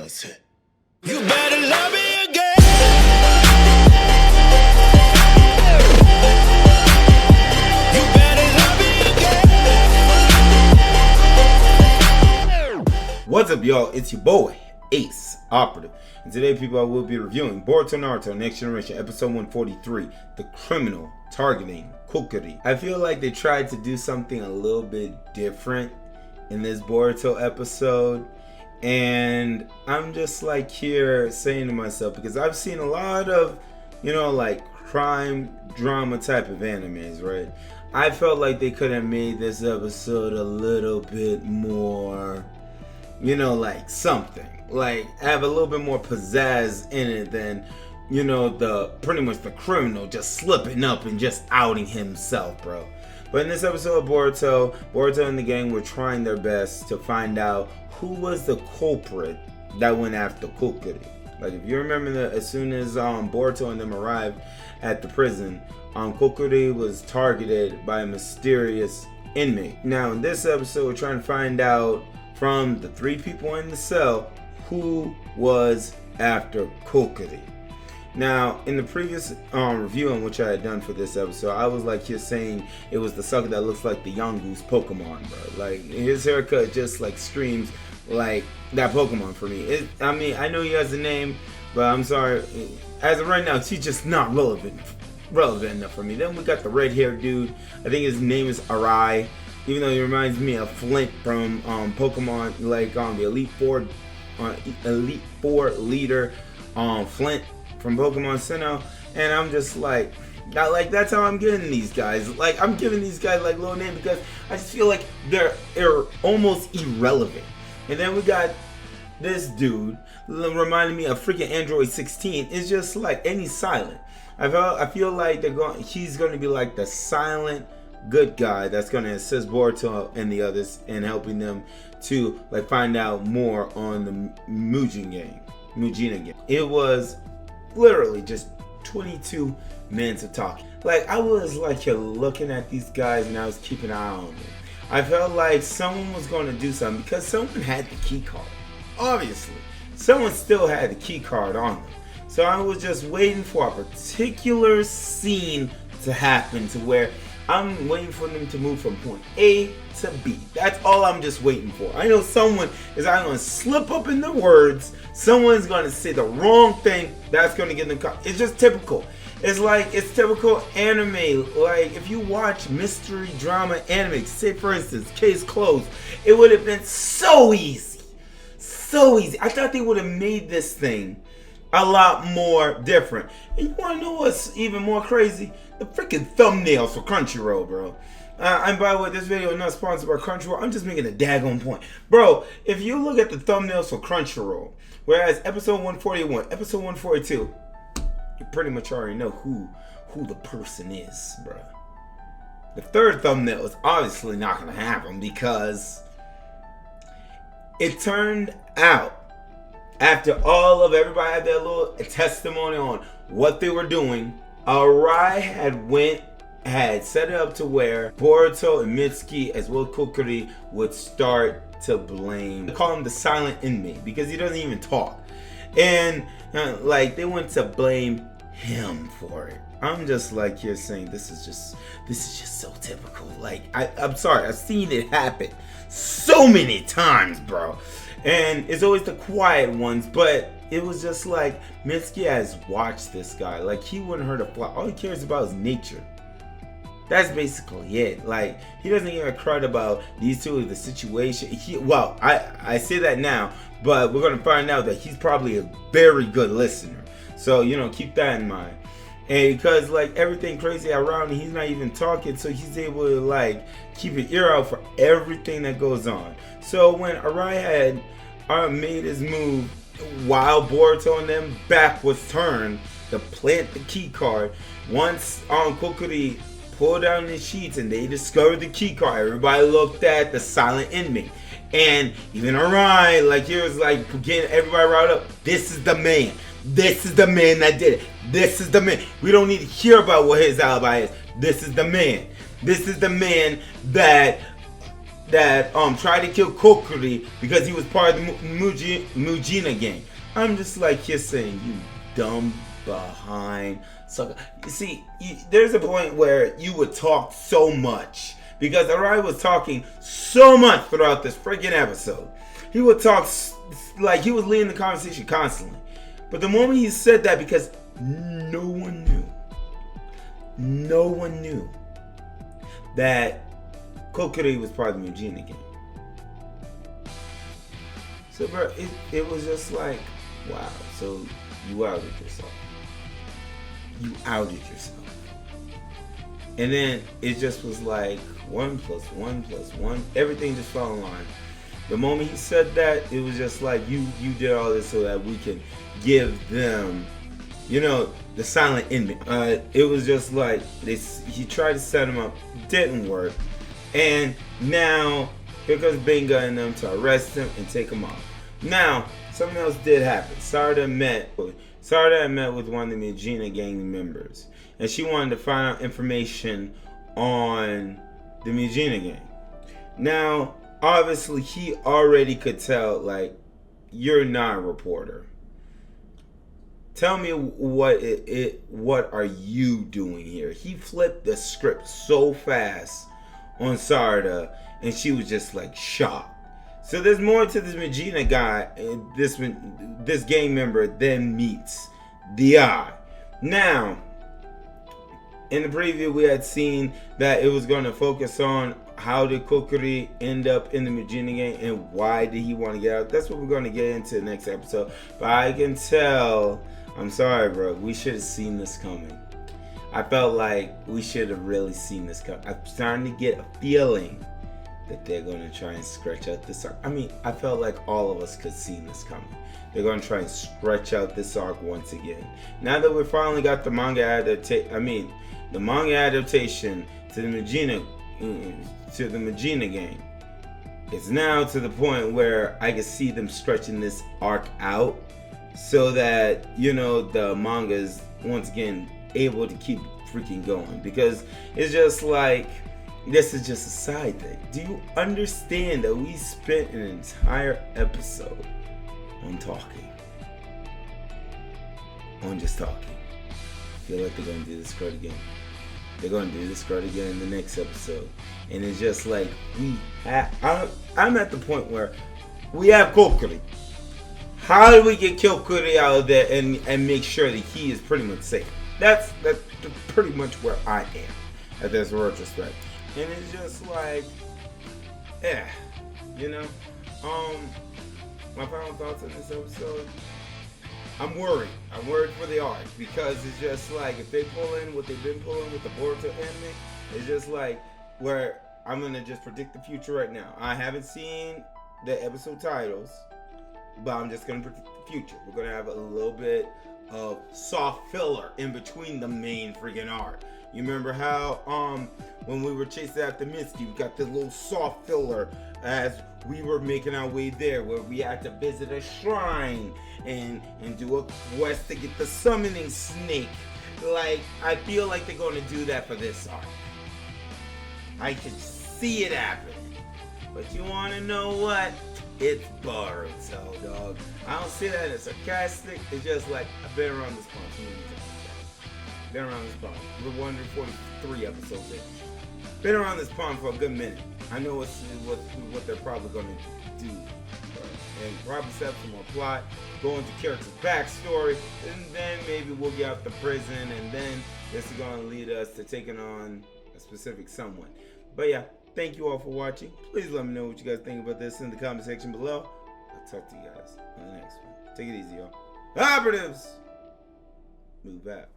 consequence. You better love me again. You better love me again. What's up, y'all? It's your boy, Ace Operative. And today, people, I will be reviewing Boruto Naruto Next Generation, episode 143, The Criminal Targeting Kokiri. I feel like they tried to do something a little bit different in this Boruto episode. And I'm just like here saying to myself, because I've seen a lot of, like crime drama type of animes, right? I felt like they could have made this episode a little bit more, like something. Like have a little bit more pizzazz in it than, the pretty much the criminal just slipping up and just outing himself, bro. But in this episode of Boruto and the gang were trying their best to find out who was the culprit that went after Kokiri. Like if you remember that as soon as Boruto and them arrived at the prison, Kokiri was targeted by a mysterious inmate. Now in this episode we're trying to find out from the 3 people in the cell who was after Kokiri. Now, in the previous review in which I had done for this episode, I was like here saying it was the sucker that looks like the Yongu's Pokemon, bro. Like his haircut just like screams like that Pokemon for me. I know he has a name, but I'm sorry. As of right now, he's just not relevant enough for me. Then we got the red-haired dude. I think his name is Arai. Even though he reminds me of Flint from Pokemon, like the Elite Four leader, Flint from Pokemon Sinnoh, and I'm just like that's how I'm giving these guys. Like I'm giving these guys like little names because I just feel like they're almost irrelevant. And then we got this dude reminding me of freaking Android 16. It's just like any silent. I feel like he's going to be like the silent good guy that's going to assist Boruto and the others in helping them to like find out more on the Mujina game. It was literally just 22 minutes of talking. Like I was like here looking at these guys and I was keeping an eye on them. I felt like someone was going to do something because someone had the key card. Obviously, someone still had the key card on them. So I was just waiting for a particular scene to happen to where I'm waiting for them to move from point A to B. That's all I'm just waiting for. I know someone is either going to slip up in the words, someone's going to say the wrong thing, that's going to get them caught. It's just typical. It's typical anime. Like if you watch mystery drama anime, say for instance, Case Closed, it would have been so easy. So easy. I thought they would have made this thing a lot more different. And you want to know what's even more crazy? The freaking thumbnails for Crunchyroll, bro. And by the way, this video is not sponsored by Crunchyroll. I'm just making a daggone point. Bro, if you look at the thumbnails for Crunchyroll, whereas episode 141, episode 142, you pretty much already know who the person is, bro. The third thumbnail is obviously not going to happen because it turned out after all of everybody had their little testimony on what they were doing, Arai had set it up to where Boruto and Mitsuki as well as Kokiri would start to blame. They call him the silent inmate because he doesn't even talk. And they went to blame him for it. I'm just like here saying this is just so typical. Like I'm sorry, I've seen it happen so many times, bro. And it's always the quiet ones, but it was just like Mitsuki has watched this guy. Like he wouldn't hurt a fly. All he cares about is nature. That's basically it. Like he doesn't give a crud about these two of the situation. I say that now, but we're gonna find out that he's probably a very good listener. So keep that in mind. And because like everything crazy around him, he's not even talking, so he's able to like keep an ear out for everything that goes on. So when Arai had made his move while Boruto and them back was turned to plant the key card, once Kokiri pulled down the sheets and they discovered the key card, everybody looked at the silent inmate. And even Arai, like he was like getting everybody riled up. This is the man. This is the man that did it. This is the man. We don't need to hear about what his alibi is. This is the man. This is the man that that tried to kill Kokuri because he was part of the Mujina gang. I'm just like, you're saying, you dumb behind sucker. You see, there's a point where you would talk so much, because Arai was talking so much throughout this freaking episode. He would talk like he was leading the conversation constantly. But the moment he said that, because no one knew that Kokuri was part of the Mujina gang. So, bro, it was just like, wow. So you outed yourself. And then it just was like 1 + 1 + 1. Everything just fell in line. The moment he said that, it was just like, you did all this so that we can give them, the silent ending. It was just like he tried to set him up, didn't work, and now here comes Benga and them to arrest him and take him off. Now something else did happen. Sarada met with one of the Mujina gang members, and she wanted to find out information on the Mujina gang. Now, obviously, he already could tell, like, you're not a reporter. Tell me what are you doing here? He flipped the script so fast on Sarada, and she was just like shocked. So there's more to this Mujina guy, this gang member, than meets the eye. Now, in the preview, we had seen that it was going to focus on how did Kokuri end up in the Mujina gang and why did he want to get out. That's what we're going to get into next episode. But I can tell, I'm sorry, bro, we should have seen this coming. I felt like we should have really seen this coming. I'm starting to get a feeling that they're going to try and stretch out this arc. I mean, I felt like all of us could see this coming. They're going to try and stretch out this arc once again. Now that we finally got the manga adaptation, the manga adaptation to the Mujina gang, it's now to the point where I can see them stretching this arc out so that, the manga is once again able to keep freaking going. Because it's just like, this is just a side thing. Do you understand that we spent an entire episode on talking? On just talking. I feel like they're going to do this crud again. They're going to do this crud again in the next episode. And it's just like, I'm at the point where we have Kokuri. How do we get Kokuri out of there and make sure that he is pretty much safe? That's pretty much where I am at this retrospect. And it's just like, my final thoughts on this episode. I'm worried. I'm worried for the arc, because it's just like, if they pull in what they've been pulling with the Boruto anime, it's just like where I'm gonna just predict the future right now. I haven't seen the episode titles, but I'm just gonna predict the future. We're gonna have a little bit of soft filler in between the main freaking arc. You remember how when we were chasing after Misty, we got this little soft filler as we were making our way there, where we had to visit a shrine and do a quest to get the summoning snake. Like, I feel like they're going to do that for this arc. I can see it happening. But you want to know what? It's Boruto, dog. I don't see that as sarcastic. It's just like, I've been around this pond too many times. Been around this pond. We're 143 episodes in. Been around this pond for a good minute. I know what they're probably going to do. And probably set up some more plot, go into character's backstory, and then maybe we'll get out the prison, and then this is going to lead us to taking on a specific someone. But yeah, thank you all for watching. Please let me know what you guys think about this in the comment section below. I'll talk to you guys on the next one. Take it easy, y'all. Operatives! Move out.